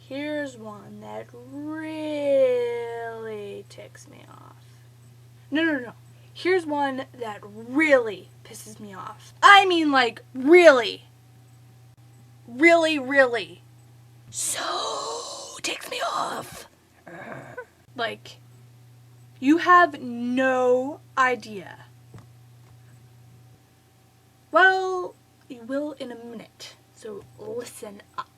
Here's one that really ticks me off. No. Here's one that really pisses me off. I mean, like, really. Really, really. So ticks me off. Like, you have no idea. Well, you will in a minute, so listen up.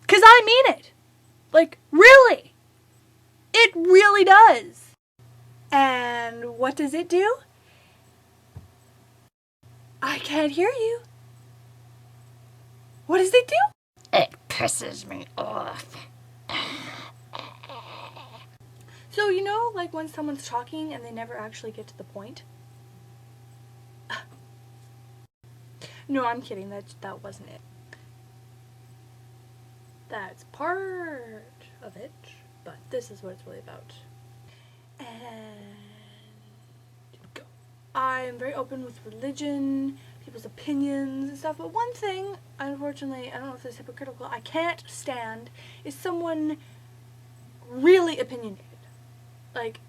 'Cause I mean it. Like, really. It really does. And what does it do? I can't hear you. What does it do? It pisses me off. So, you know, like when someone's talking and they never actually get to the point? No, I'm kidding. That wasn't it. That's part of it, but this is what it's really about. And go. I am very open with religion, people's opinions and stuff, but one thing, unfortunately, I don't know if this is hypocritical, I can't stand is someone really opinionated. Like,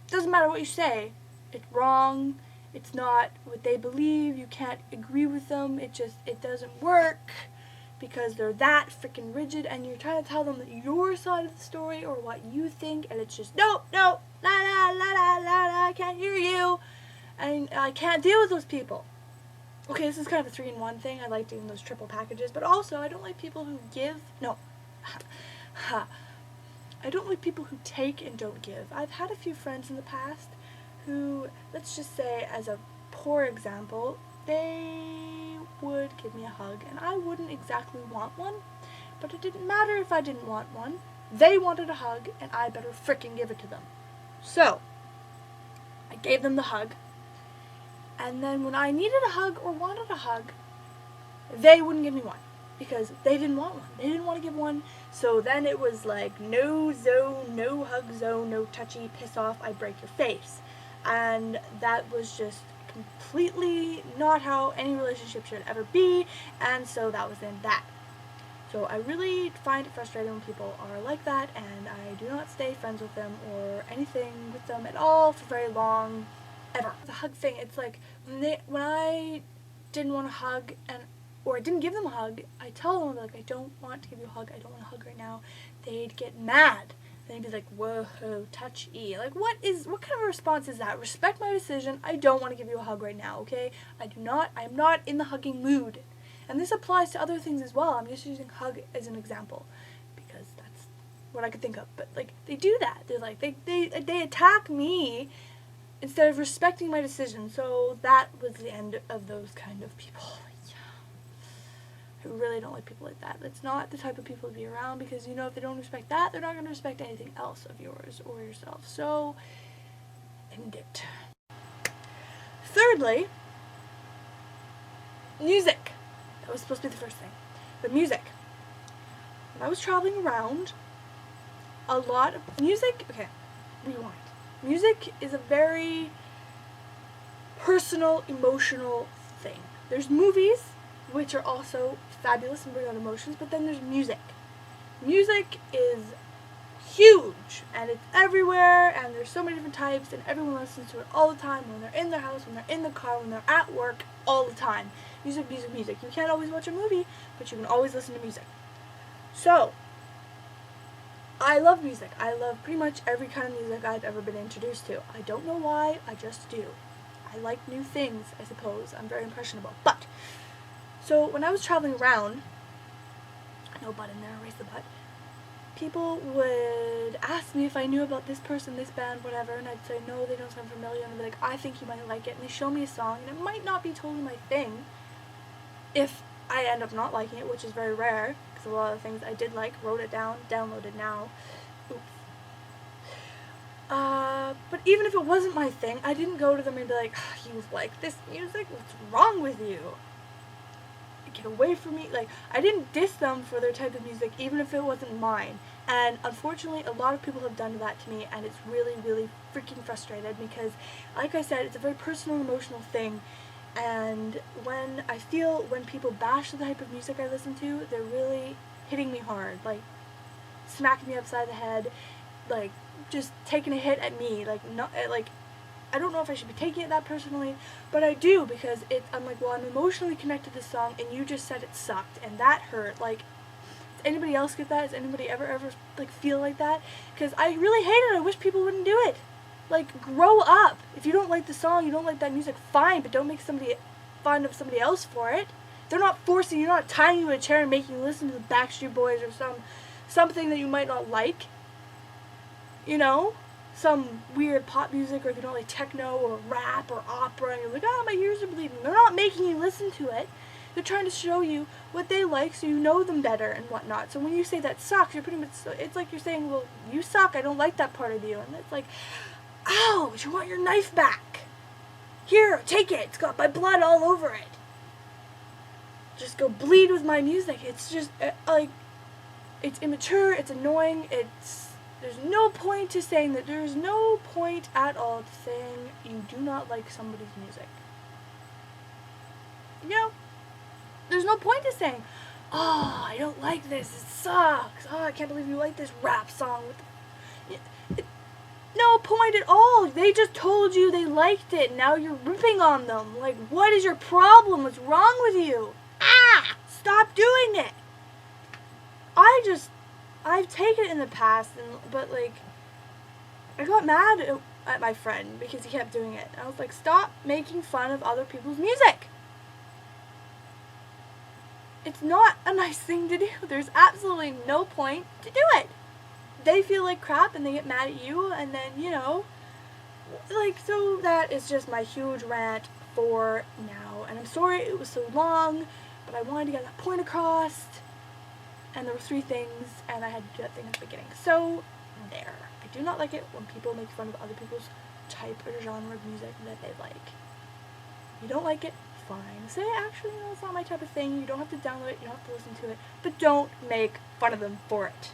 doesn't matter what you say, it's wrong, it's not what they believe, you can't agree with them, it doesn't work because they're that freaking rigid, and you're trying to tell them that your side of the story or what you think, and it's just no, la la la la la, I can't hear you, and I can't deal with those people. Okay, this is kind of a 3-in-1 thing. I like doing those triple packages, but also I don't like people who I don't like people who take and don't give. I've had a few friends in the past who, let's just say as a poor example, they would give me a hug and I wouldn't exactly want one, but it didn't matter if I didn't want one. They wanted a hug and I better frickin' give it to them. So, I gave them the hug, and then when I needed a hug or wanted a hug, they wouldn't give me one. Because they didn't want one. They didn't want to give one. So then it was like, no zone, no hug zone, no touchy, piss off, I break your face. And that was just completely not how any relationship should ever be. And so that was then that. So I really find it frustrating when people are like that, and I do not stay friends with them or anything with them at all for very long, ever. The hug thing, it's like, when I didn't want a hug or I didn't give them a hug, I tell them, like, I don't want to give you a hug, I don't want a hug right now. They'd get mad. They'd be like, whoa, touchy. Like, what kind of a response is that? Respect my decision, I don't want to give you a hug right now, okay? I am not in the hugging mood. And this applies to other things as well. I'm just using hug as an example because that's what I could think of. But, like, they do that. They're like, they attack me instead of respecting my decision. So that was the end of those kind of people. I really don't like people like that. That's not the type of people to be around because, you know, if they don't respect that, they're not going to respect anything else of yours or yourself. So, end it. Thirdly, music. That was supposed to be the first thing. But music. When I was traveling around, a lot of music, okay, rewind. Music is a very personal, emotional thing. There's movies, which are also fabulous and bring out emotions, but then there's music. Music is huge, and it's everywhere, and there's so many different types, and everyone listens to it all the time, when they're in their house, when they're in the car, when they're at work, all the time. Music, music, music. You can't always watch a movie, but you can always listen to music. So, I love music. I love pretty much every kind of music I've ever been introduced to. I don't know why, I just do. I like new things, I suppose. I'm very impressionable. But, so when I was traveling around, no butt in there, erase the butt, people would ask me if I knew about this person, this band, whatever, and I'd say, no, they don't sound familiar, and they'd be like, I think you might like it, and they show me a song, and it might not be totally my thing, if I end up not liking it, which is very rare, because a lot of the things I did like, wrote it down, downloaded now, oops. But even if it wasn't my thing, I didn't go to them and be like, you like this music? What's wrong with you? Get away from me. Like, I didn't diss them for their type of music, even if it wasn't mine. And unfortunately, a lot of people have done that to me, and it's really, really freaking frustrated because, like I said, it's a very personal, emotional thing, And when people bash the type of music I listen to, they're really hitting me hard, like smacking me upside the head, like just taking a hit at me, like I don't know if I should be taking it that personally, but I do, because I'm like, well, I'm emotionally connected to this song, and you just said it sucked, and that hurt. Like, does anybody else get that? Does anybody ever like feel like that? Because I really hate it. I wish people wouldn't do it. Like, grow up. If you don't like the song, you don't like that music, fine, but don't make somebody fun of somebody else for it. They're not forcing you, not tying you to a chair and making you listen to the Backstreet Boys or something that you might not like. You know? Some weird pop music, or if you don't like techno or rap or opera, and you're like, oh, my ears are bleeding. They're not making you listen to it. They're trying to show you what they like so you know them better and whatnot. So when you say that sucks, you're pretty much, it's like you're saying, well, you suck, I don't like that part of you. And it's like, ouch, you want your knife back. Here, take it. It's got my blood all over it. Just go bleed with my music. It's just, like, it's immature, it's annoying, there's no point to saying that. There's no point at all to saying you do not like somebody's music. You know? There's no point to saying, oh, I don't like this, it sucks. Oh, I can't believe you like this rap song. No point at all. They just told you they liked it. Now you're ripping on them. Like, what is your problem? What's wrong with you? Ah! Stop doing it. I've taken it in the past, but like, I got mad at my friend because he kept doing it. I was like, stop making fun of other people's music. It's not a nice thing to do. There's absolutely no point to do it. They feel like crap and they get mad at you, and then, you know, like, so that is just my huge rant for now. And I'm sorry it was so long, but I wanted to get that point across. And there were 3 things, and I had to do that thing at the beginning. So, there. I do not like it when people make fun of other people's type or genre of music that they like. You don't like it, fine. Say, actually, no, it's not my type of thing. You don't have to download it, you don't have to listen to it, but don't make fun of them for it.